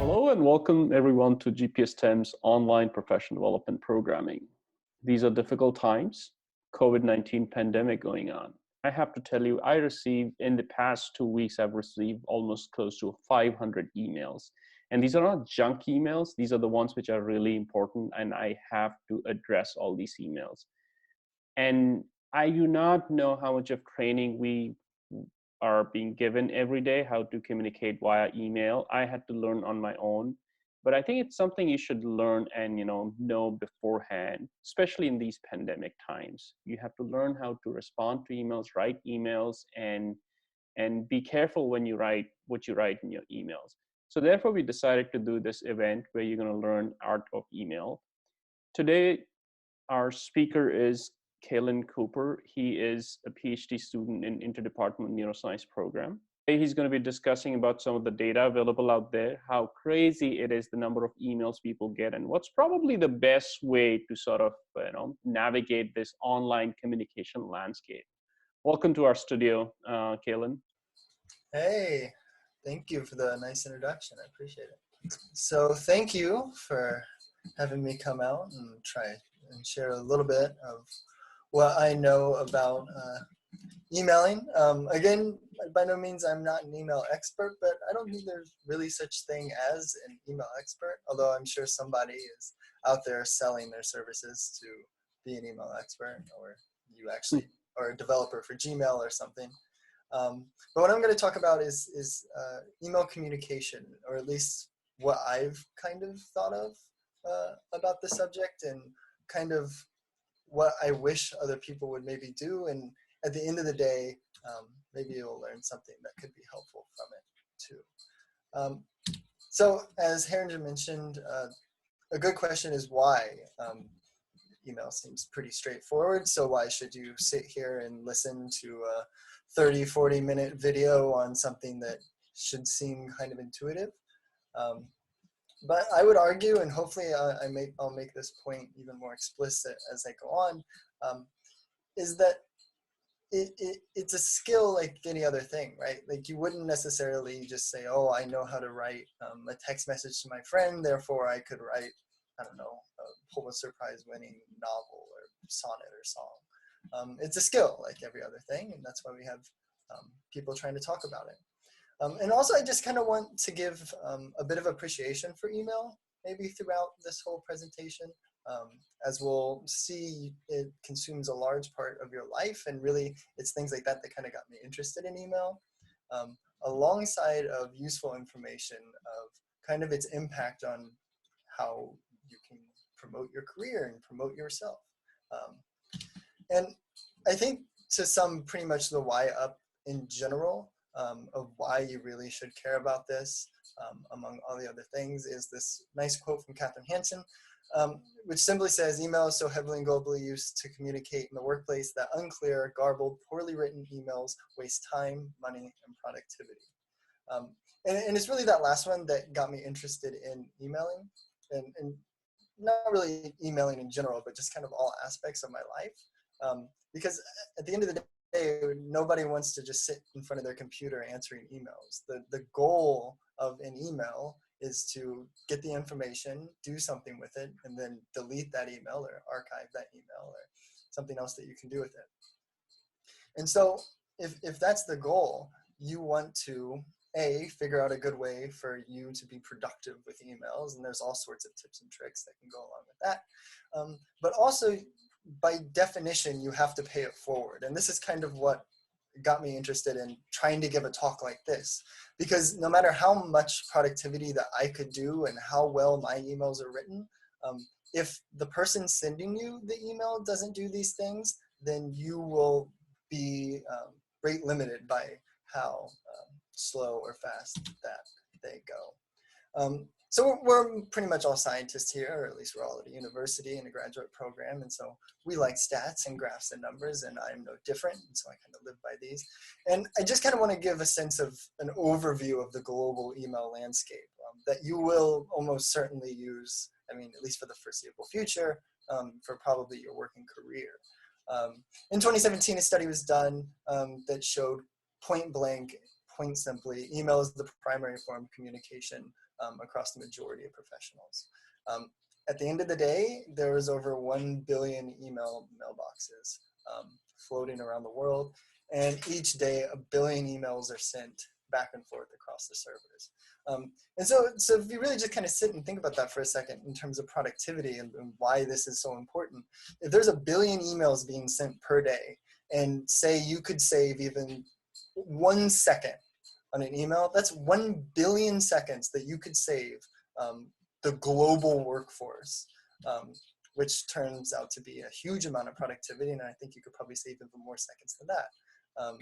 Hello and welcome everyone to GPSTEM's online professional development programming. These are difficult times, COVID-19 pandemic going on. I have to tell you, in the past 2 weeks, I've received almost close to 500 emails. And these are not junk emails, these are the ones which are really important, and I have to address all these emails. And I do not know how much of training we are being given every day, how to communicate via email. I had to learn on my own, but I think it's something you should learn and know beforehand, especially in these pandemic times. You have to learn how to respond to emails, write emails, and be careful when you write what you write in your emails. So therefore, we decided to do this event where you're going to learn art of email. Today, our speaker is Keiland Cooper. He is a PhD student in Interdepartmental Neuroscience program. Today he's going to be discussing about some of the data available out there, how crazy it is, the number of emails people get, and what's probably the best way to sort of navigate this online communication landscape. Welcome to our studio, Keiland. Hey, thank you for the nice introduction. I appreciate it. So thank you for having me come out and try and share a little bit of what I know about emailing. Again, by no means I'm not an email expert, but I don't think there's really such thing as an email expert, although I'm sure somebody is out there selling their services to be an email expert, or you actually are a developer for Gmail or something. But what I'm going to talk about is email communication, or at least what I've kind of thought of about the subject, and kind of what I wish other people would maybe do. And at the end of the day, maybe you'll learn something that could be helpful from it too. So as Herringer mentioned, a good question is why. Email seems pretty straightforward. So why should you sit here and listen to a 30, 40-minute video on something that should seem kind of intuitive? But I would argue, and hopefully I'll make this point even more explicit as I go on, is that it's a skill like any other thing, right? Like you wouldn't necessarily just say, oh, I know how to write a text message to my friend, therefore I could write, I don't know, a Pulitzer Prize winning novel or sonnet or song. It's a skill like every other thing, and that's why we have people trying to talk about it. And also, I just kind of want to give a bit of appreciation for email, maybe throughout this whole presentation. As we'll see, it consumes a large part of your life, and really, it's things like that that kind of got me interested in email, alongside of useful information of kind of its impact on how you can promote your career and promote yourself. And I think to sum pretty much the why up in general, of why you really should care about this, among all the other things, is this nice quote from Catherine Hansen, which simply says, email is so heavily and globally used to communicate in the workplace that unclear, garbled, poorly written emails waste time, money, and productivity. And it's really that last one that got me interested in emailing, and not really emailing in general, but just kind of all aspects of my life. Because at the end of the day, nobody wants to just sit in front of their computer answering emails. The goal of an email is to get the information, do something with it, and then delete that email or archive that email or something else that you can do with it. And so if that's the goal, you want to, figure out a good way for you to be productive with emails, and there's all sorts of tips and tricks that can go along with that. But also, by definition, you have to pay it forward. And this is kind of what got me interested in trying to give a talk like this, because no matter how much productivity that I could do and how well my emails are written, if the person sending you the email doesn't do these things, then you will be rate limited by how slow or fast that they go. So we're pretty much all scientists here, or at least we're all at a university in a graduate program, and so we like stats and graphs and numbers, and I'm no different, and so I kind of live by these. And I just kind of want to give a sense of an overview of the global email landscape that you will almost certainly use, I mean, at least for the foreseeable future, for probably your working career. In 2017, a study was done that showed point blank, point simply, email is the primary form of communication across the majority of professionals. At the end of the day, there was over 1 billion email mailboxes floating around the world. And each day, 1 billion emails are sent back and forth across the servers. And so if you really just kind of sit and think about that for a second in terms of productivity and why this is so important, if there's 1 billion emails being sent per day, and say you could save even 1 second on an email, that's 1 billion seconds that you could save the global workforce, which turns out to be a huge amount of productivity. And I think you could probably save even more seconds than that.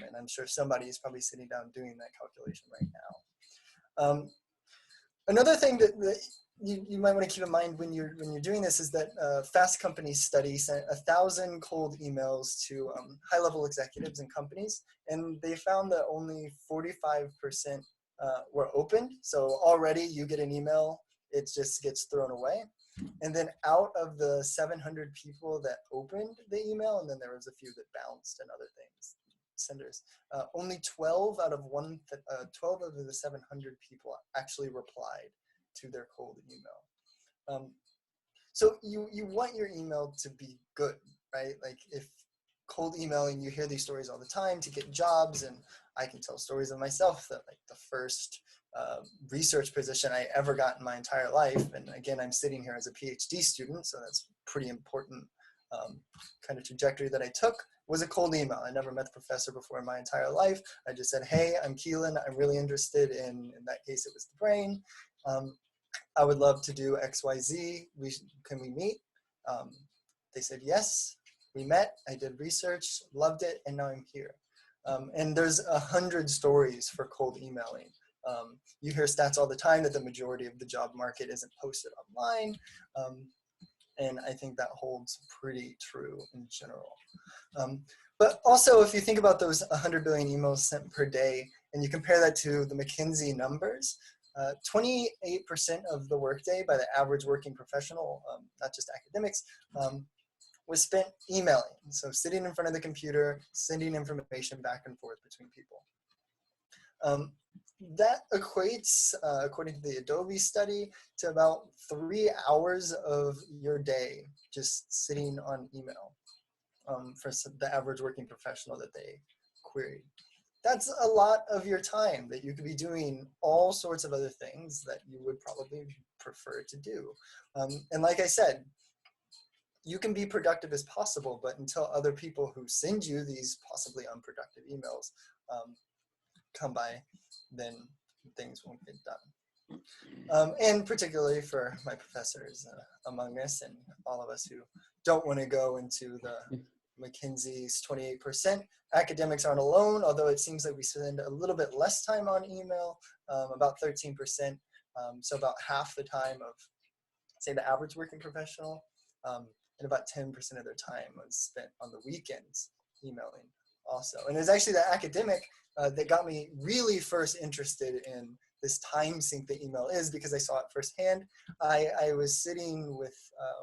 And I'm sure somebody is probably sitting down doing that calculation right now. Another thing that you might want to keep in mind when you're doing this is that Fast Company study sent 1,000 cold emails to high-level executives in companies, and they found that only 45% were opened. So already you get an email, it just gets thrown away. And then out of the 700 people that opened the email, and then there was a few that bounced and other things, senders, only 12 out of 12 of the 700 people actually replied to their cold email. So you want your email to be good, right? Like if cold emailing, you hear these stories all the time to get jobs, and I can tell stories of myself that like the first research position I ever got in my entire life, and again, I'm sitting here as a PhD student, so that's pretty important kind of trajectory that I took, was a cold email. I never met the professor before in my entire life. I just said, hey, I'm Keiland. I'm really interested in that case, it was the brain. I would love to do XYZ. Can we meet? They said, yes, we met. I did research, loved it, and now I'm here. And there's 100 stories for cold emailing. You hear stats all the time that the majority of the job market isn't posted online. And I think that holds pretty true in general. But also, if you think about those 100 billion emails sent per day, and you compare that to the McKinsey numbers, 28% of the workday by the average working professional, not just academics, was spent emailing. So sitting in front of the computer, sending information back and forth between people. That equates, according to the Adobe study, to about 3 hours of your day just sitting on email for the average working professional that they queried. That's a lot of your time that you could be doing all sorts of other things that you would probably prefer to do. And like I said, you can be productive as possible, but until other people who send you these possibly unproductive emails come by, then things won't get done. And particularly for my professors among us and all of us who don't want to go into the McKinsey's 28%. Academics aren't alone, although it seems like we spend a little bit less time on email, about 13%. So about half the time of, say, the average working professional, and about 10% of their time was spent on the weekends emailing also. And it was actually the academic that got me really first interested in this time sink that email is, because I saw it firsthand. I was sitting with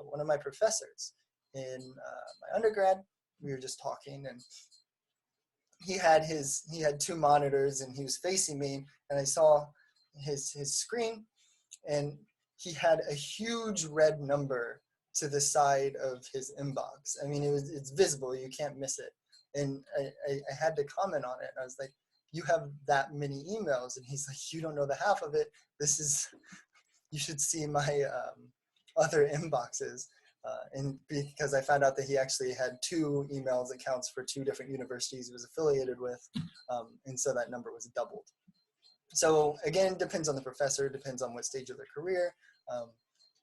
one of my professors in my undergrad. We were just talking, and he had 2 monitors, and he was facing me, and I saw his screen, and he had a huge red number to the side of his inbox. I mean, it's visible, you can't miss it. And I had to comment on it. I was like, you have that many emails? And he's like, you don't know the half of it. You should see my other inboxes. And because I found out that he actually had 2 emails accounts for 2 different universities he was affiliated with. And so that number was doubled. So again, depends on the professor, depends on what stage of their career.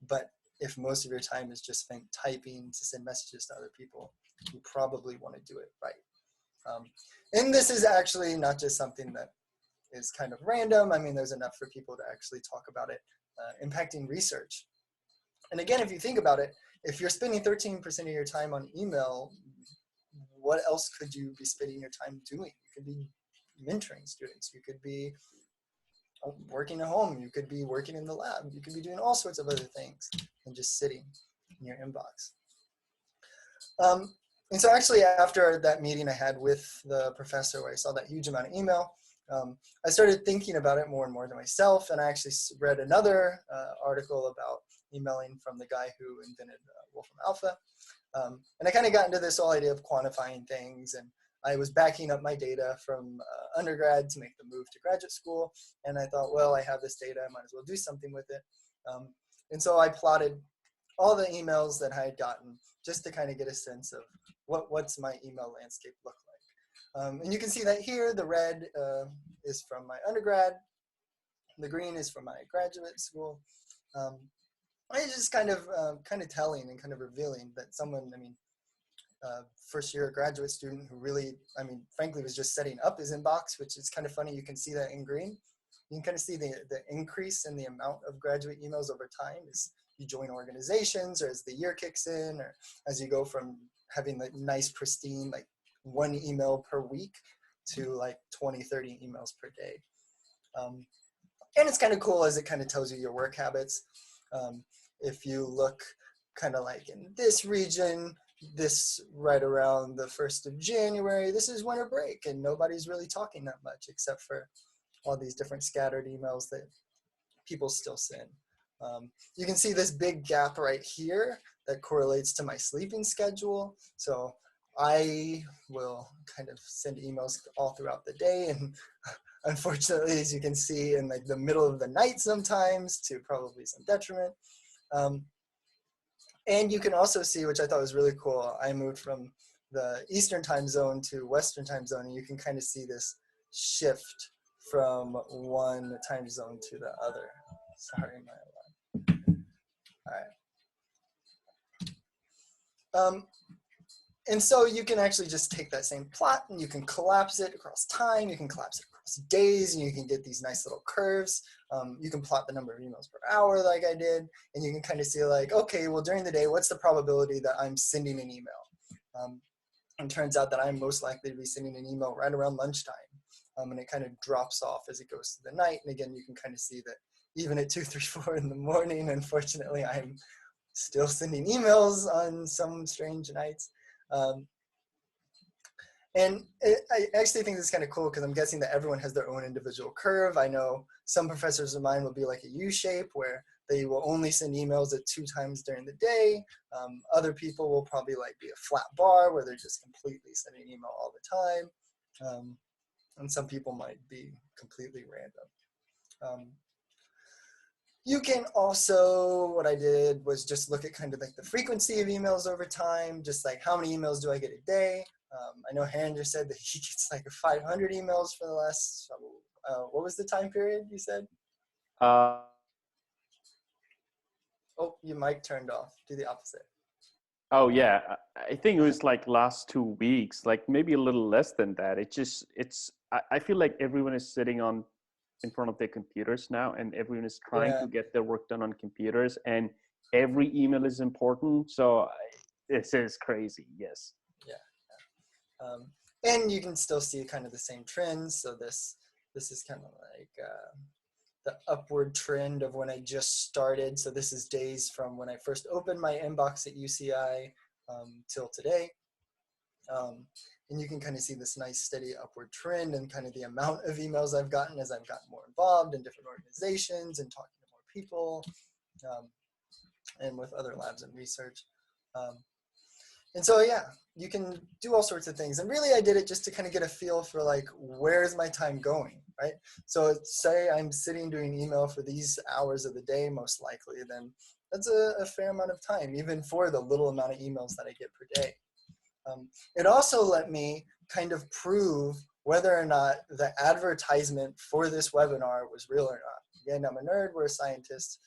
But if most of your time is just spent typing to send messages to other people, you probably want to do it right. And this is actually not just something that is kind of random. I mean, there's enough for people to actually talk about it impacting research. And again, if you think about it, if you're spending 13% of your time on email, what else could you be spending your time doing? You could be mentoring students. You could be working at home. You could be working in the lab. You could be doing all sorts of other things and just sitting in your inbox. And so actually after that meeting I had with the professor where I saw that huge amount of email, I started thinking about it more and more to myself, and I actually read another article about emailing from the guy who invented Wolfram Alpha. And I kind of got into this whole idea of quantifying things, and I was backing up my data from undergrad to make the move to graduate school, and I thought, well, I have this data, I might as well do something with it. And so I plotted all the emails that I had gotten just to kind of get a sense of what's my email landscape look like. And you can see that here, the red is from my undergrad, the green is from my graduate school. It's just kind of telling and kind of revealing that someone, first year graduate student who really, frankly, was just setting up his inbox, which is kind of funny. You can see that in green. You can kind of see the increase in the amount of graduate emails over time as you join organizations, or as the year kicks in, or as you go from having like nice, pristine, like 1 email per week to like 20, 30 emails per day. And it's kind of cool as it kind of tells you your work habits. If you look kind of like in this region, this right around the 1st of January, this is winter break and nobody's really talking that much except for all these different scattered emails that people still send. You can see this big gap right here that correlates to my sleeping schedule. So I will kind of send emails all throughout the day, and unfortunately, as you can see, in like the middle of the night sometimes, to probably some detriment. And you can also see, which I thought was really cool, I moved from the Eastern time zone to Western time zone, and you can kind of see this shift from one time zone to the other. Sorry, my alarm. All right. And so you can actually just take that same plot and you can collapse it across time, you can collapse it across days, and you can get these nice little curves. You can plot the number of emails per hour like I did, and you can kind of see like, okay, well during the day, what's the probability that I'm sending an email? And it turns out that I'm most likely to be sending an email right around lunchtime. And it kind of drops off as it goes to the night. And again, you can kind of see that even at 2, 3, 4 in the morning, unfortunately, I'm still sending emails on some strange nights. I actually think this is kind of cool because I'm guessing that everyone has their own individual curve. I know some professors of mine will be like a U-shape where they will only send emails at 2 times during the day. Other people will probably like be a flat bar where they're just completely sending email all the time. And some people might be completely random. You can also, what I did was just look at kind of like the frequency of emails over time, just like how many emails do I get a day? I know Haren just said that he gets like 500 emails for the last, what was the time period you said? Oh, your mic turned off. Do the opposite. Oh yeah, I think it was like last 2 weeks, like maybe a little less than that. I feel like everyone is sitting in front of their computers now, and everyone is trying to get their work done on computers, and every email is important. So this is crazy. Yes. Yeah. And you can still see kind of the same trends. So this is kind of like the upward trend of when I just started. So this is days from when I first opened my inbox at UCI till today. And you can kind of see this nice steady upward trend and kind of the amount of emails I've gotten as I've gotten more involved in different organizations and talking to more people and with other labs and research. And so, yeah, you can do all sorts of things. And really, I did it just to kind of get a feel for like, where's my time going, right? So say I'm sitting doing email for these hours of the day, most likely, then that's a fair amount of time, even for the little amount of emails that I get per day. It also let me kind of prove whether or not the advertisement for this webinar was real or not. Again, I'm a nerd, we're a scientist.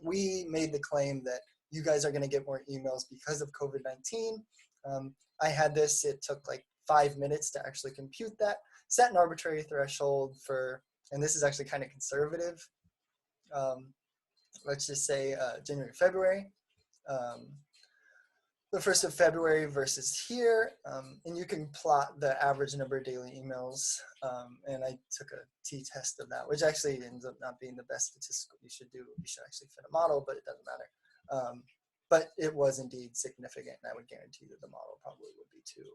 We made the claim that you guys are gonna get more emails because of COVID-19. I had this, it took like 5 minutes to actually compute that, set an arbitrary threshold for, and this is actually kind of conservative. Let's just say January, February. The 1st of February versus here, and you can plot the average number of daily emails, and I took a t-test of that, which actually ends up not being the best statistical you should do. You should actually fit a model, but it doesn't matter. But it was indeed significant, and I would guarantee that the model probably would be too.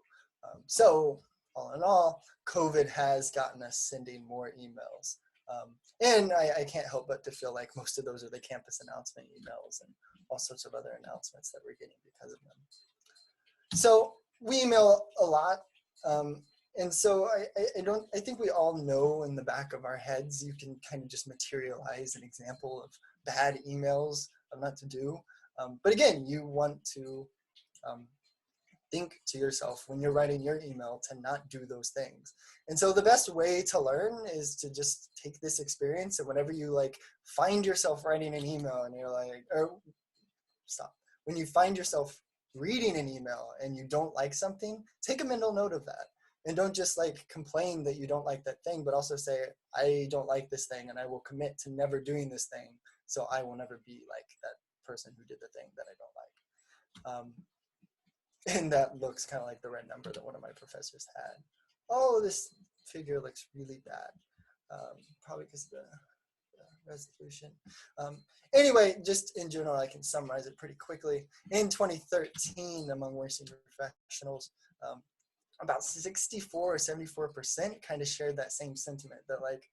So all in all, COVID has gotten us sending more emails. And I can't help but to feel like most of those are the campus announcement emails and all sorts of other announcements that we're getting because of them. So we email a lot. And so I think we all know in the back of our heads, you can kind of just materialize an example of bad emails of not to do. But again, you want to think to yourself when you're writing your email to not do those things. And so the best way to learn is to just take this experience, and whenever you like find yourself writing an email and you're like, or stop, when you find yourself reading an email and you don't like something, take a mental note of that. And don't just like complain that you don't like that thing, but also say, I don't like this thing and I will commit to never doing this thing, so I will never be like that person who did the thing that I don't like. And that looks kind of like the red number that one of my professors had. Oh, this figure looks really bad. Probably because of the resolution. Anyway, just in general, I can summarize it pretty quickly. In 2013, among working professionals, about 64 or 74% kind of shared that same sentiment, that like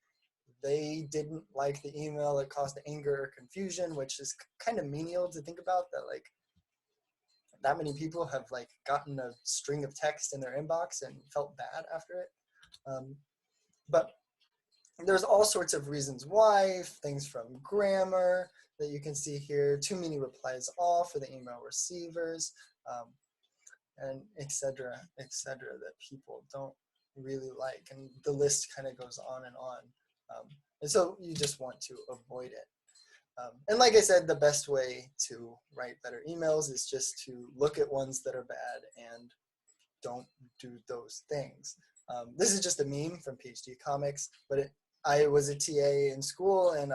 they didn't like the email that caused anger or confusion, which is kind of menial to think about, that like that many people have like gotten a string of text in their inbox and felt bad after it. But there's all sorts of reasons why, things from grammar that you can see here, too many replies all for the email receivers, and et cetera, that people don't really like. And the list kind of goes on and on. And so you just want to avoid it. And like I said, the best way to write better emails is just to look at ones that are bad and don't do those things. This is just a meme from PhD Comics, but I was a TA in school, and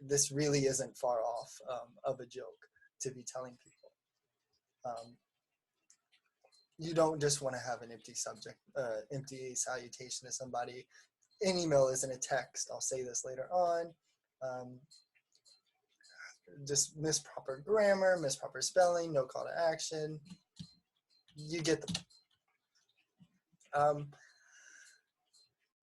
this really isn't far off of a joke to be telling people. You don't just want to have an empty subject, empty salutation to somebody. An email isn't a text. I'll say this later on. Just misproper grammar, misproper spelling, no call to action. You get the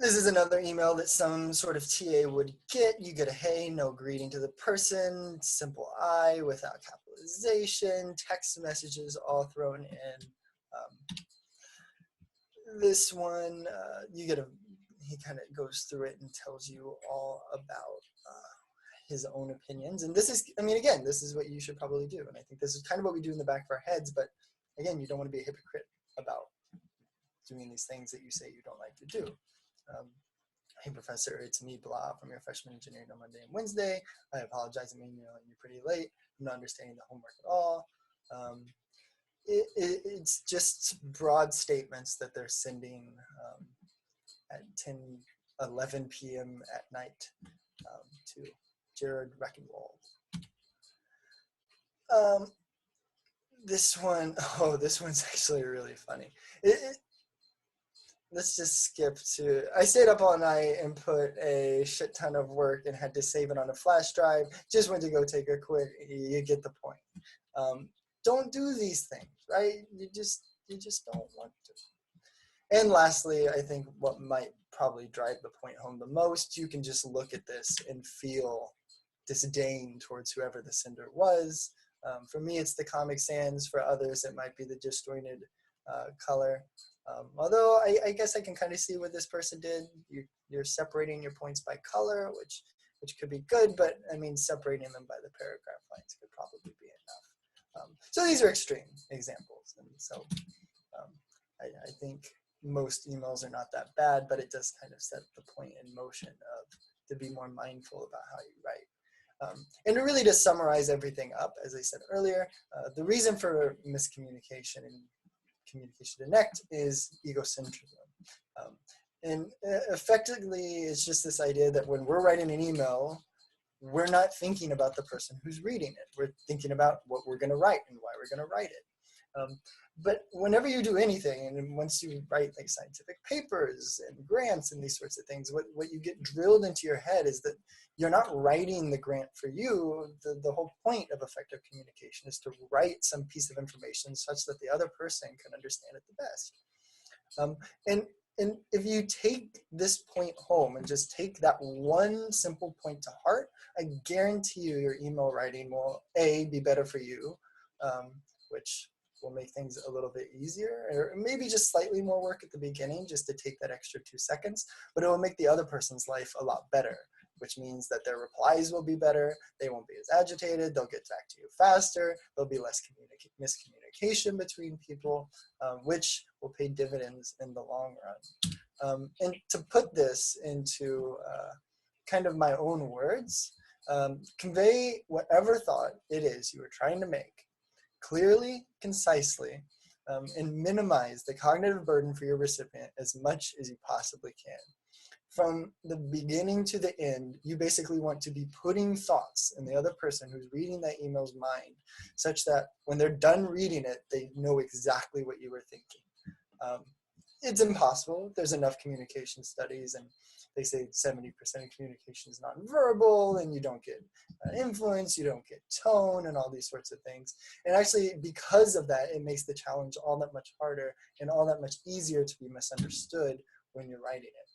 This is another email that some sort of TA would get. You get a hey, no greeting to the person, simple I without capitalization, text messages all thrown in. This one, you get he kind of goes through it and tells you all about his own opinions. And this is, I mean, again, this is what you should probably do. And I think this is kind of what we do in the back of our heads, but again, you don't want to be a hypocrite about doing these things that you say you don't like to do. Hey, professor, it's me, blah, from your freshman engineering on Monday and Wednesday. I apologize, I'm emailing you pretty late. I'm not understanding the homework at all. It's just broad statements that they're sending at 11 p.m. at night to Jared Reckenwald. This one, this one's actually really funny. Let's just skip to, I stayed up all night and put a shit ton of work and had to save it on a flash drive. Just went to go take a quick, you get the point. Don't do these things, right? You just don't want to. And lastly, I think what might probably drive the point home the most, you can just look at this and feel disdain towards whoever the sender was. For me, it's the Comic Sans. For others, it might be the disjointed color. Although I guess I can kind of see what this person did. You're separating your points by color, which could be good, but I mean, separating them by the paragraph lines could probably be enough. So these are extreme examples. And so I think most emails are not that bad, but it does kind of set the point in motion of to be more mindful about how you write. And to really just summarize everything up, as I said earlier, the reason for miscommunication and communication inept is egocentrism. And effectively, it's just this idea that when we're writing an email, we're not thinking about the person who's reading it. We're thinking about what we're going to write and why we're going to write it. But whenever you do anything, and once you write like scientific papers and grants and these sorts of things, what you get drilled into your head is that you're not writing the grant for you. The whole point of effective communication is to write some piece of information such that the other person can understand it the best. And And if you take this point home and just take that one simple point to heart, I guarantee you your email writing will, A, be better for you, which will make things a little bit easier, or maybe just slightly more work at the beginning just to take that extra 2 seconds, but it will make the other person's life a lot better, which means that their replies will be better, they won't be as agitated, they'll get back to you faster, there'll be less miscommunication between people, which will pay dividends in the long run. And to put this into kind of my own words, convey whatever thought it is you are trying to make clearly, concisely, and minimize the cognitive burden for your recipient as much as you possibly can. From the beginning to the end, you basically want to be putting thoughts in the other person who's reading that email's mind, such that when they're done reading it, they know exactly what you were thinking. It's impossible. There's enough communication studies, and they say 70% of communication is nonverbal, and you don't get influence, you don't get tone, and all these sorts of things. And actually, because of that, it makes the challenge all that much harder and all that much easier to be misunderstood when you're writing it.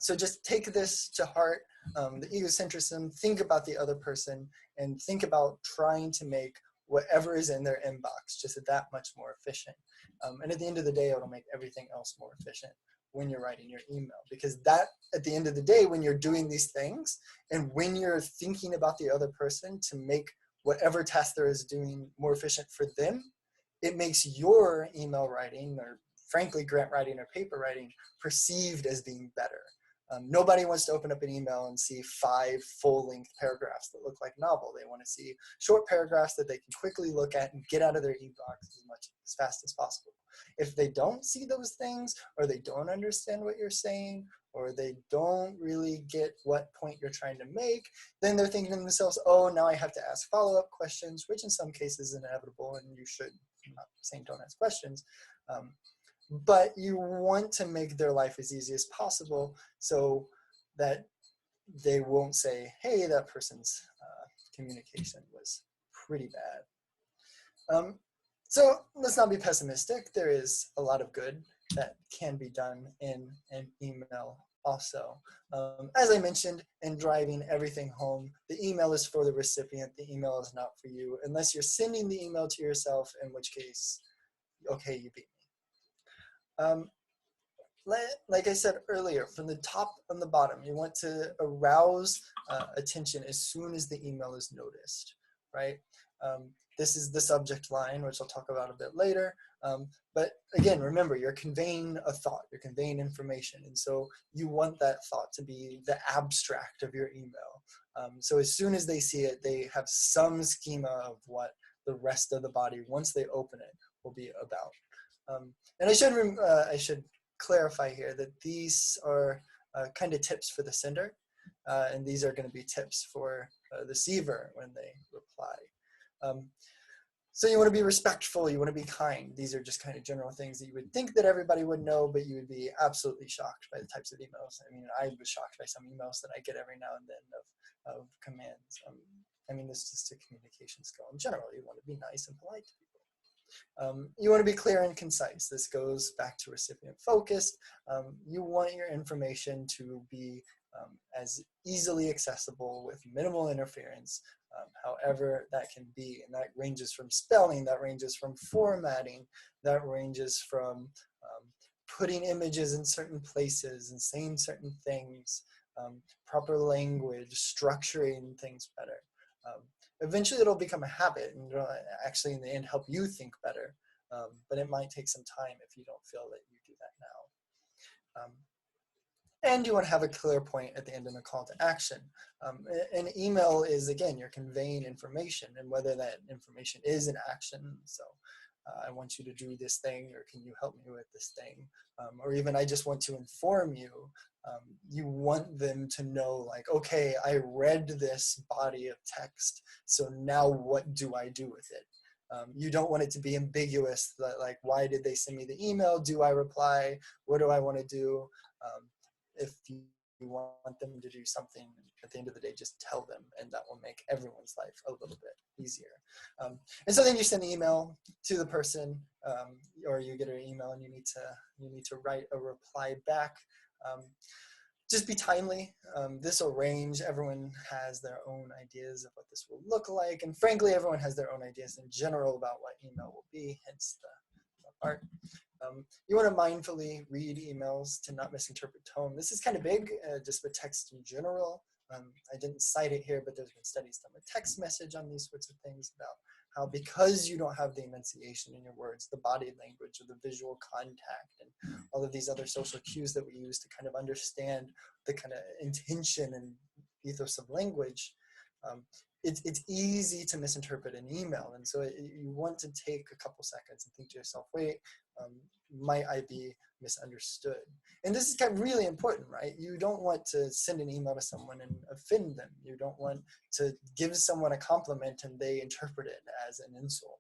So just take this to heart, the egocentrism, think about the other person, and think about trying to make whatever is in their inbox just that much more efficient. And at the end of the day, it'll make everything else more efficient when you're writing your email. Because that, at the end of the day, when you're doing these things, and when you're thinking about the other person to make whatever task they're doing more efficient for them, it makes your email writing, or frankly, grant writing or paper writing, perceived as being better. Nobody wants to open up an email and see 5 full-length paragraphs that look like a novel. They want to see short paragraphs that they can quickly look at and get out of their e-box as fast as possible. If they don't see those things, or they don't understand what you're saying, or they don't really get what point you're trying to make, then they're thinking to themselves, oh, now I have to ask follow-up questions, which in some cases is inevitable, and you should. I'm not saying don't ask questions. But you want to make their life as easy as possible so that they won't say, hey, that person's communication was pretty bad. So let's not be pessimistic. There is a lot of good that can be done in an email also. As I mentioned, in driving everything home, the email is for the recipient. The email is not for you, unless you're sending the email to yourself, in which case, okay, you beat me. Like I said earlier, from the top and the bottom, you want to arouse attention as soon as the email is noticed, right? This is the subject line, which I'll talk about a bit later. But again, remember, you're conveying a thought, you're conveying information. And so you want that thought to be the abstract of your email. So as soon as they see it, they have some schema of what the rest of the body, once they open it, will be about. And I should clarify here that these are kind of tips for the sender, and these are going to be tips for the receiver when they reply. So you want to be respectful, you want to be kind. These are just kind of general things that you would think that everybody would know, but you would be absolutely shocked by the types of emails. I mean, I was shocked by some emails that I get every now and then of commands. I mean, this is just a communication skill in general. You want to be nice and polite to people. You want to be clear and concise. This goes back to recipient focused. You want your information to be as easily accessible with minimal interference, however that can be. And that ranges from spelling, that ranges from formatting, that ranges from putting images in certain places and saying certain things, proper language, structuring things better. Eventually it'll become a habit, and it'll actually in the end help you think better, but it might take some time if you don't feel that you do that now. And you want to have a clear point at the end and a call to action. An email is, again, you're conveying information, and whether that information is an action, so I want you to do this thing, or can you help me with this thing, or even I just want to inform you. You want them to know, like, okay, I read this body of text, so now what do I do with it? You don't want it to be ambiguous, like, why did they send me the email? Do I reply? What do I want to do? If you want them to do something, at the end of the day, just tell them, and that will make everyone's life a little bit easier. And so then you send the email to the person, or you get an email and you need to write a reply back. Just be timely. This will range. Everyone has their own ideas of what this will look like, and frankly, everyone has their own ideas in general about what email will be, hence the art. You want to mindfully read emails to not misinterpret tone. This is kind of big, just with text in general. I didn't cite it here, but there's been studies done with text message on these sorts of things about how, because you don't have the enunciation in your words, the body language or the visual contact and all of these other social cues that we use to kind of understand the kind of intention and ethos of language, it's easy to misinterpret an email. And so you want to take a couple seconds and think to yourself, wait, might I be misunderstood? And this is kind of really important, right? You don't want to send an email to someone and offend them. You don't want to give someone a compliment and they interpret it as an insult,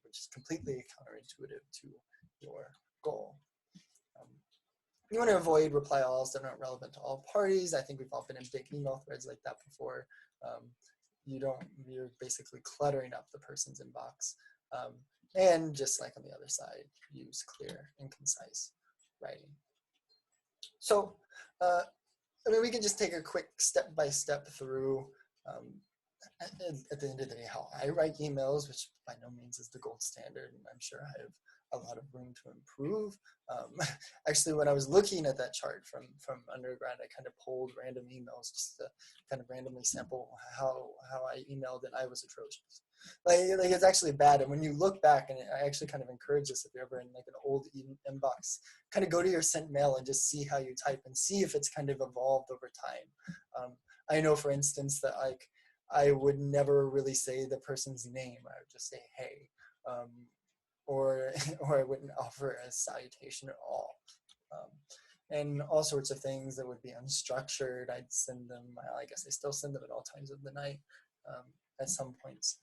which is completely counterintuitive to your goal. You want to avoid reply alls that aren't relevant to all parties. I think we've all been in big email threads like that before. You're basically cluttering up the person's inbox. And just like on the other side, use clear and concise writing. So, I mean, we can just take a quick step-by-step through, at the end of the day, how I write emails, which by no means is the gold standard, and I'm sure I have a lot of room to improve. Actually, when I was looking at that chart from undergrad, I kind of pulled random emails just to kind of randomly sample how I emailed, and I was atrocious. Like it's actually bad. And when you look back, and I actually kind of encourage this, if you're ever in like an old inbox, kind of go to your sent mail and just see how you type and see if it's kind of evolved over time. I know, for instance, that like I would never really say the person's name. I would just say, hey. Or I wouldn't offer a salutation at all. And all sorts of things that would be unstructured. I'd send them, I guess I still send them at all times of the night at some points.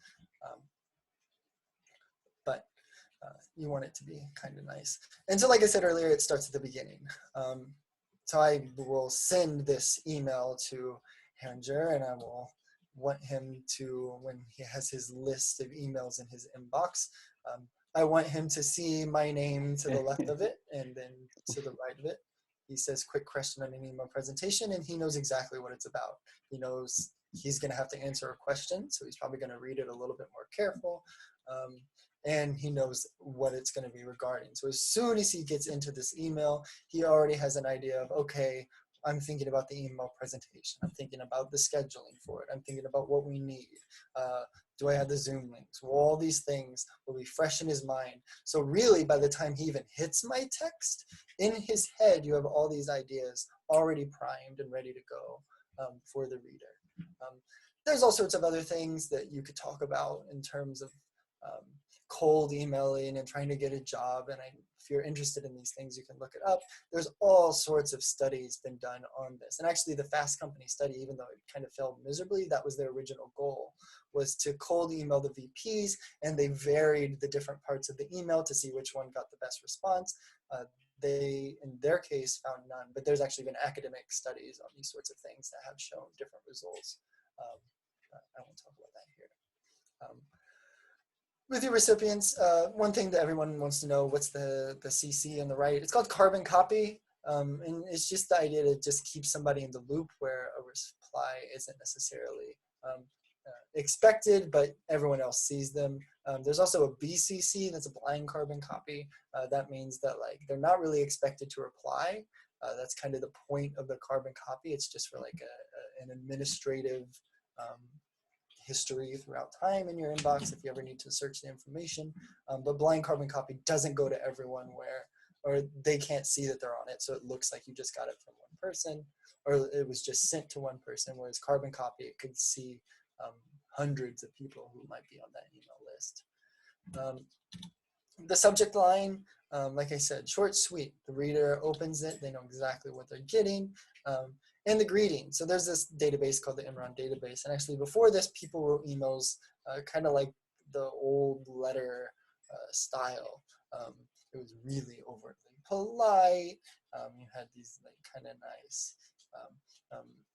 But you want it to be kind of nice. And so like I said earlier, it starts at the beginning. So I will send this email to Herringer, and I will want him to, when he has his list of emails in his inbox, I want him to see my name to the left of it, and then to the right of it, he says, quick question on an email presentation, and he knows exactly what it's about. He knows he's going to have to answer a question, so he's probably going to read it a little bit more careful, and he knows what it's going to be regarding. So as soon as he gets into this email, he already has an idea of, okay, I'm thinking about the email presentation. I'm thinking about the scheduling for it. I'm thinking about what we need. Do I have the Zoom links? Well, all these things will be fresh in his mind. So really, by the time he even hits my text, in his head, you have all these ideas already primed and ready to go for the reader. There's all sorts of other things that you could talk about in terms of cold emailing and trying to get a job. And if you're interested in these things, you can look it up. There's all sorts of studies been done on this. And actually the Fast Company study, even though it kind of failed miserably, that was their original goal, was to cold email the VPs, and they varied the different parts of the email to see which one got the best response. They, in their case, found none, but there's actually been academic studies on these sorts of things that have shown different results. I won't talk about that here. With your recipients, one thing that everyone wants to know, what's the CC on the right? It's called carbon copy. And it's just the idea to just keep somebody in the loop where a reply isn't necessarily expected, but everyone else sees them. There's also a BCC, that's a blind carbon copy. That means that like they're not really expected to reply. That's kind of the point of the carbon copy. It's just for like an administrative history throughout time in your inbox if you ever need to search the information. But blind carbon copy doesn't go to everyone or they can't see that they're on it, so it looks like you just got it from one person, or it was just sent to one person, whereas carbon copy, it could see hundreds of people who might be on that email list. The subject line, like I said, short, sweet. The reader opens it, they know exactly what they're getting. And the greeting. So there's this database called the Imran database. And actually before this, people wrote emails kind of like the old letter style. It was really overtly polite. You had these like kind of nice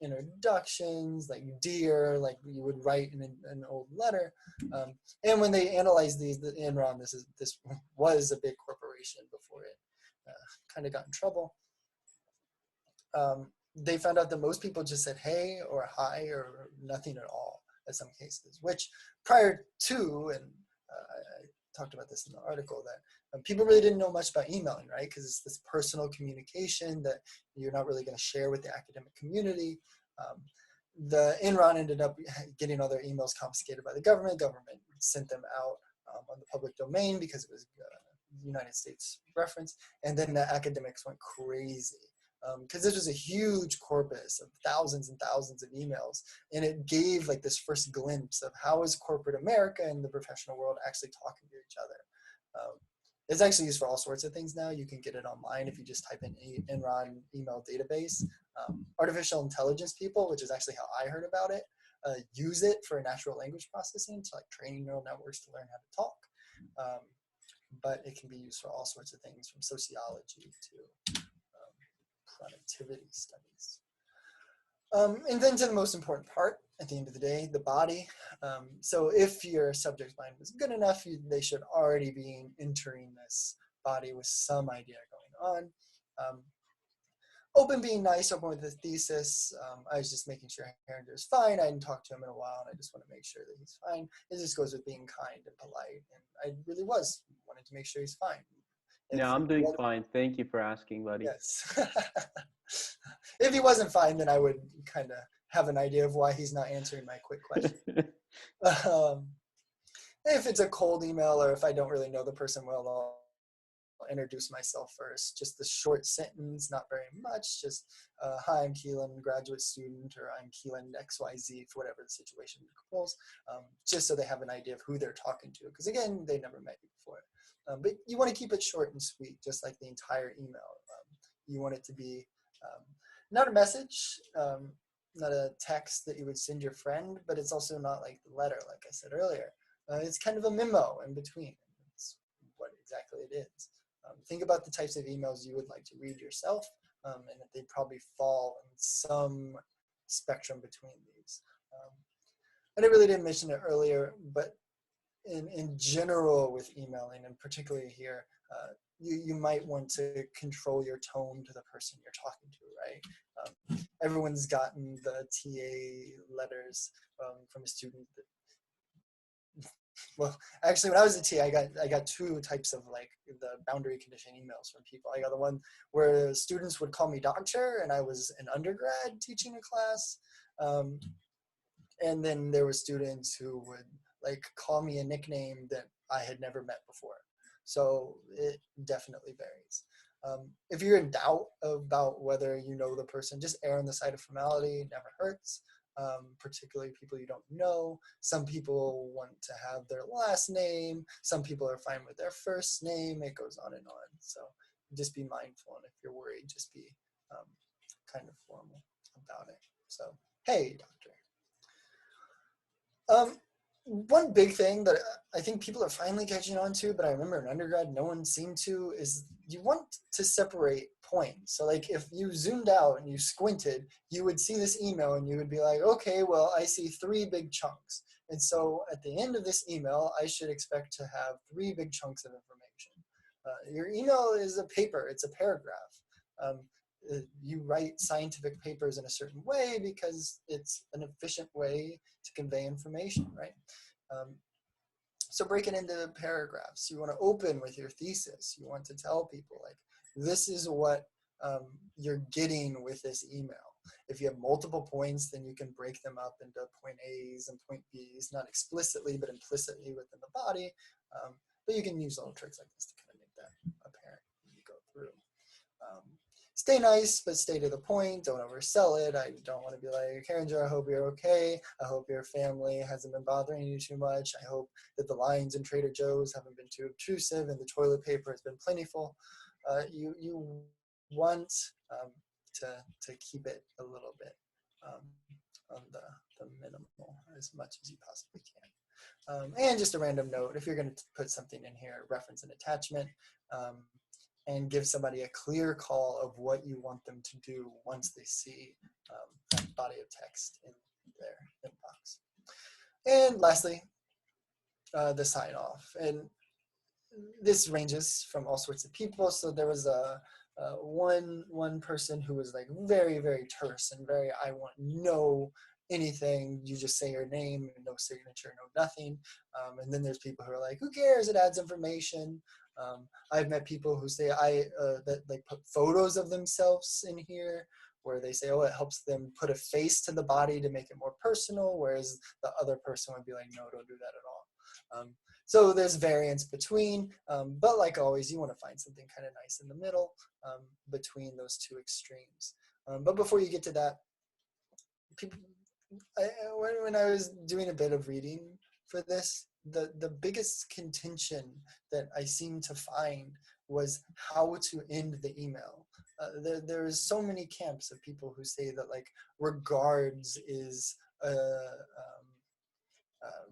introductions, like dear, like you would write in an old letter. And when they analyzed these, the Enron, this was a big corporation before it kind of got in trouble. They found out that most people just said hey or hi or nothing at all in some cases, which prior to, and I talked about this in the article, that people really didn't know much about emailing, right? Because it's this personal communication that you're not really going to share with the academic community. The Enron ended up getting all their emails confiscated by the government. Government sent them out on the public domain because it was United States reference. And then the academics went crazy because this was a huge corpus of thousands and thousands of emails. And it gave like this first glimpse of how is corporate America and the professional world actually talking to each other. It's actually used for all sorts of things now. You can get it online if you just type in Enron email database. Artificial intelligence people, which is actually how I heard about it, use it for natural language processing, to like training neural networks to learn how to talk. But it can be used for all sorts of things, from sociology to productivity studies. And then to the most important part, at the end of the day, the body. So if your subject mind was good enough, they should already be entering this body with some idea going on. Open being nice, open with the thesis. I was just making sure Herringer is fine. I hadn't talked to him in a while, and I just want to make sure that he's fine. It just goes with being kind and polite, and I really wanted to make sure he's fine. Yeah, I'm doing fine. Thank you for asking, buddy. Yes. If he wasn't fine, then I would kind of have an idea of why he's not answering my quick question. If it's a cold email, or if I don't really know the person well, I'll introduce myself first. Just the short sentence, not very much. Just, hi, I'm Keiland, graduate student, or I'm Keiland XYZ, for whatever the situation calls, just so they have an idea of who they're talking to. Because again, they never met you before. But you want to keep it short and sweet, just like the entire email. You want it to be not a message, not a text that you would send your friend, but it's also not like the letter, like I said earlier. It's kind of a memo in between. It's what exactly it is. Think about the types of emails you would like to read yourself, and they'd probably fall in some spectrum between these. And I really didn't mention it earlier, but in general with emailing, and particularly here, you might want to control your tone to the person you're talking to, right? Everyone's gotten the TA letters from a student. Well, actually, when I was a TA, I got two types of like the boundary condition emails from people. I got the one where students would call me doctor, and I was an undergrad teaching a class. And then there were students who would like call me a nickname that I had never met before. So it definitely varies. If you're in doubt about whether you know the person, just err on the side of formality. It never hurts, particularly people you don't know. Some people want to have their last name. Some people are fine with their first name. It goes on and on. So just be mindful. And if you're worried, just be kind of formal about it. So, hey, doctor. One big thing that I think people are finally catching on to, but I remember in undergrad, no one seemed to, is you want to separate points. So like if you zoomed out and you squinted, you would see this email and you would be like, okay, well, I see 3 big chunks. And so at the end of this email, I should expect to have 3 big chunks of information. Your email is a paper, it's a paragraph. You write scientific papers in a certain way because it's an efficient way to convey information, right? So break it into paragraphs. You want to open with your thesis. You want to tell people like, this is what you're getting with this email. If you have multiple points, then you can break them up into point A's and point B's, not explicitly, but implicitly within the body. But you can use little tricks like this to kind of make that apparent when you go through. Stay nice, but stay to the point. Don't oversell it. I don't want to be like, Herringer, I hope you're okay. I hope your family hasn't been bothering you too much. I hope that the lines in Trader Joe's haven't been too obtrusive and the toilet paper has been plentiful. You want to keep it a little bit on the minimal as much as you possibly can. And just a random note, if you're going to put something in here, reference an attachment, and give somebody a clear call of what you want them to do once they see that body of text in their inbox. And lastly, the sign off. And this ranges from all sorts of people. So there was one person who was like very, very terse and very, I want no anything, you just say your name, no signature, no nothing. And then there's people who are like, who cares, it adds information. I've met people who say that like put photos of themselves in here, where they say, oh, it helps them put a face to the body to make it more personal, whereas the other person would be like, no, don't do that at all. So there's variance between, but like always, you want to find something kind of nice in the middle between those two extremes. But before you get to that, people, when I was doing a bit of reading for this, the biggest contention that I seemed to find was how to end the email. There's so many camps of people who say that like regards is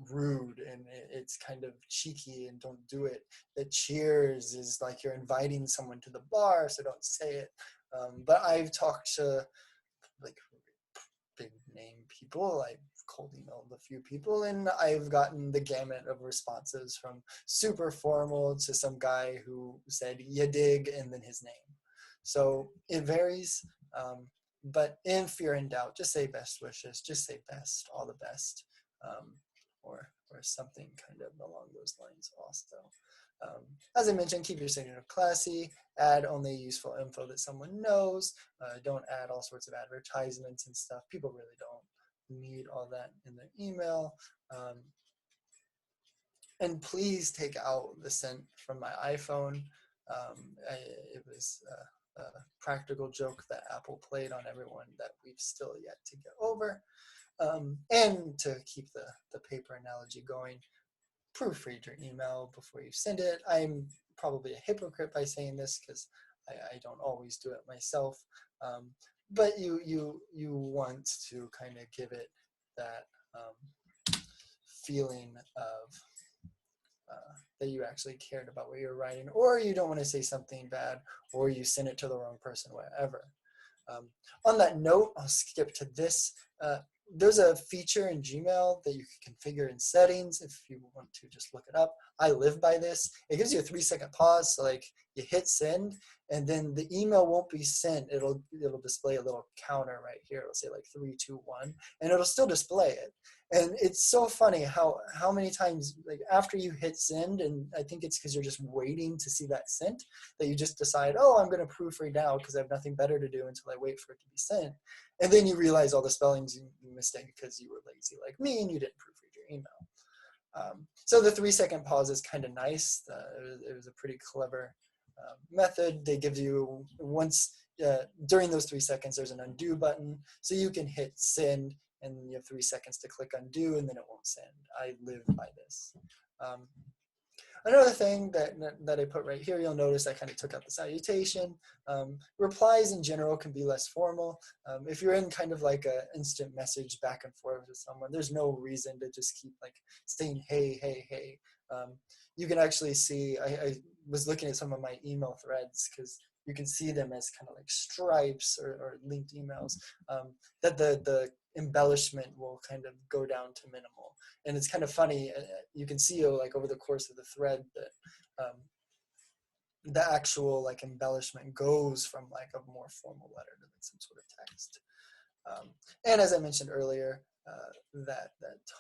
rude and it's kind of cheeky and don't do it. That cheers is like you're inviting someone to the bar, so don't say it. But I've talked to like big name people, I've cold emailed a few people, and I've gotten the gamut of responses from super formal to some guy who said ya dig and then his name. So it varies, but if you're in doubt, just say best wishes, just say best, all the best, or something kind of along those lines also. As I mentioned, keep your signature classy, add only useful info that someone knows, don't add all sorts of advertisements and stuff. People really don't need all that in their email. And please take out the sent from my iPhone. It was a practical joke that Apple played on everyone that we've still yet to get over. And to keep the paper analogy going, proofread your email before you send it. I'm probably a hypocrite by saying this because I don't always do it myself. But you want to kind of give it that feeling of that you actually cared about what you're writing, or you don't want to say something bad, or you send it to the wrong person, whatever. On that note, I'll skip to this. There's a feature in Gmail that you can configure in settings if you want to just look it up. I live by this. It gives you a 3-second pause. So like you hit send and then the email won't be sent. It'll display a little counter right here. It'll say like 3, 2, 1, and it'll still display it. And it's so funny how many times like after you hit send, and I think it's because you're just waiting to see that sent, that you just decide, oh, I'm going to proofread now because I have nothing better to do until I wait for it to be sent. And then you realize all the spellings you mistake because you were lazy like me and you didn't proofread your email. So the 3-second pause is kind of nice. It was a pretty clever method. They give you once during those 3 seconds, there's an undo button. So you can hit send and you have 3 seconds to click undo and then it won't send. I live by this. Another thing that I put right here, you'll notice I kind of took out the salutation. Replies in general can be less formal. If you're in kind of like an instant message back and forth with someone, there's no reason to just keep like saying, hey, hey, hey. You can actually see, I was looking at some of my email threads because you can see them as kind of like stripes or linked emails, that the embellishment will kind of go down to minimal. And it's kind of funny, you can see like over the course of the thread that the actual like embellishment goes from like a more formal letter to like some sort of text. And as I mentioned earlier, that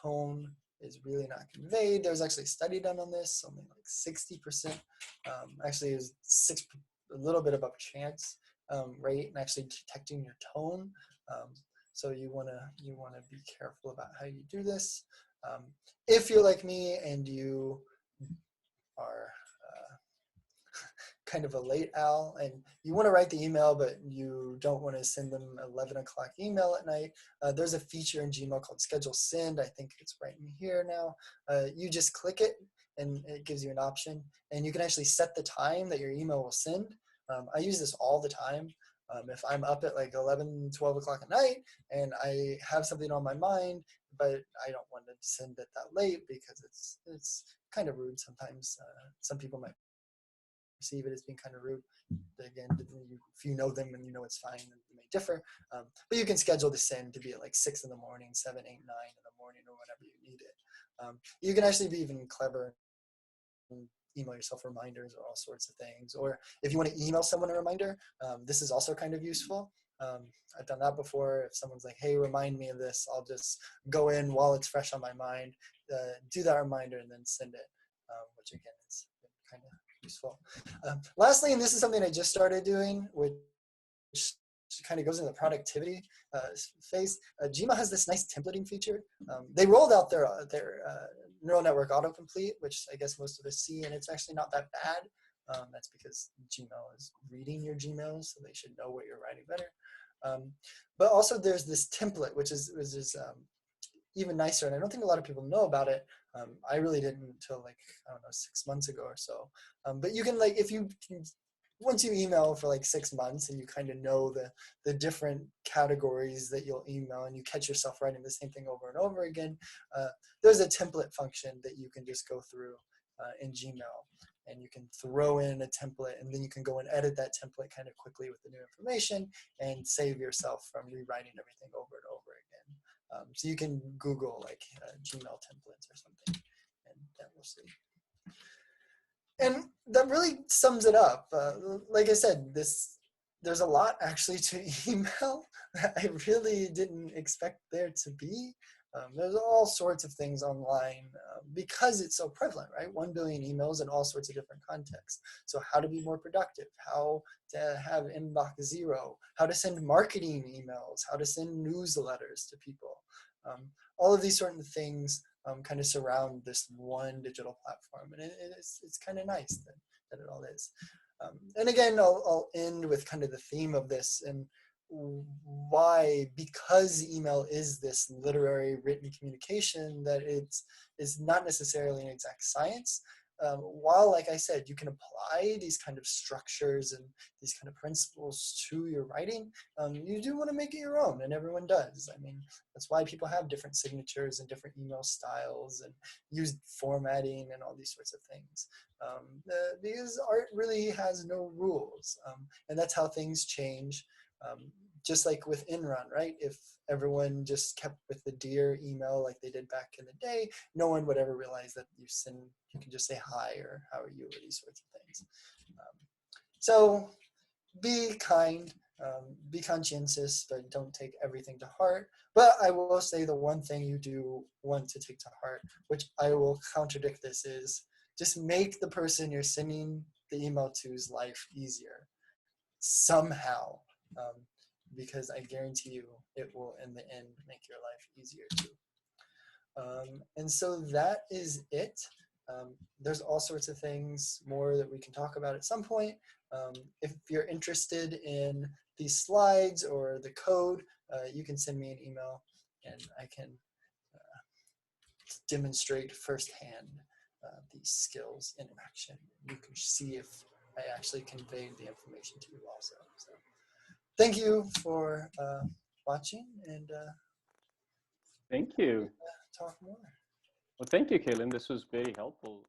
tone is really not conveyed. There's actually a study done on this, something like 60%. Actually, it was a little bit above chance rate in actually detecting your tone. So you wanna be careful about how you do this. If you're like me and you are kind of a late owl and you want to write the email but you don't want to send them 11 o'clock email at night, there's a feature in Gmail called schedule send. I think it's right in here now. You just click it and it gives you an option and you can actually set the time that your email will send. I use this all the time. If I'm up at like 11, 12 o'clock at night and I have something on my mind, but I don't want to send it that late because it's kind of rude sometimes. Some people might perceive it as being kind of rude. Again, if you know them and you know it's fine, then you may differ. But you can schedule the send to be at like 6 in the morning, 7, 8, 9 in the morning, or whenever you need it. You can actually be even clever and email yourself reminders or all sorts of things. Or if you want to email someone a reminder, this is also kind of useful. I've done that before. If someone's like, hey, remind me of this, I'll just go in while it's fresh on my mind, do that reminder, and then send it, which again is kind of useful. Lastly, and this is something I just started doing, which kind of goes into the productivity phase. Gmail has this nice templating feature. They rolled out their neural network autocomplete, which I guess most of us see, and it's actually not that bad. That's because Gmail is reading your Gmails, so they should know what you're writing better. But also there's this template, which is even nicer, and I don't think a lot of people know about it. I really didn't until like, I don't know, 6 months ago or so. But you can, like, if you once you email for like 6 months and you kind of know the different categories that you'll email, and you catch yourself writing the same thing over and over again, there's a template function that you can just go through in Gmail, and you can throw in a template, and then you can go and edit that template kind of quickly with the new information and save yourself from rewriting everything over and over again. So you can Google like Gmail templates or something, and then we'll see. And that really sums it up. Like I said, there's a lot actually to email that I really didn't expect there to be. There's all sorts of things online because it's so prevalent, right? 1 billion emails in all sorts of different contexts. So how to be more productive, how to have inbox zero, how to send marketing emails, how to send newsletters to people. All of these sort of things kind of surround this one digital platform, and it's kind of nice that it all is. And again, I'll end with kind of the theme of this and why, because email is this literary written communication, that is not necessarily an exact science. While, like I said, you can apply these kind of structures and these kind of principles to your writing, you do want to make it your own, and everyone does. I mean, that's why people have different signatures and different email styles and use formatting and all these sorts of things. Because art really has no rules, and that's how things change. Just like with Enron, right? If everyone just kept with the Dear email like they did back in the day, no one would ever realize that you can just say hi or how are you or these sorts of things. So be kind, be conscientious, but don't take everything to heart. But I will say the one thing you do want to take to heart, which I will contradict this, is just make the person you're sending the email to's life easier somehow. Because I guarantee you it will in the end make your life easier too. And so that is it. There's all sorts of things more that we can talk about at some point. If you're interested in these slides or the code, you can send me an email and I can demonstrate firsthand these skills in action. You can see if I actually conveyed the information to you also. So thank you for watching, and Thank you. talk more. Well, thank you, Keiland. This was very helpful.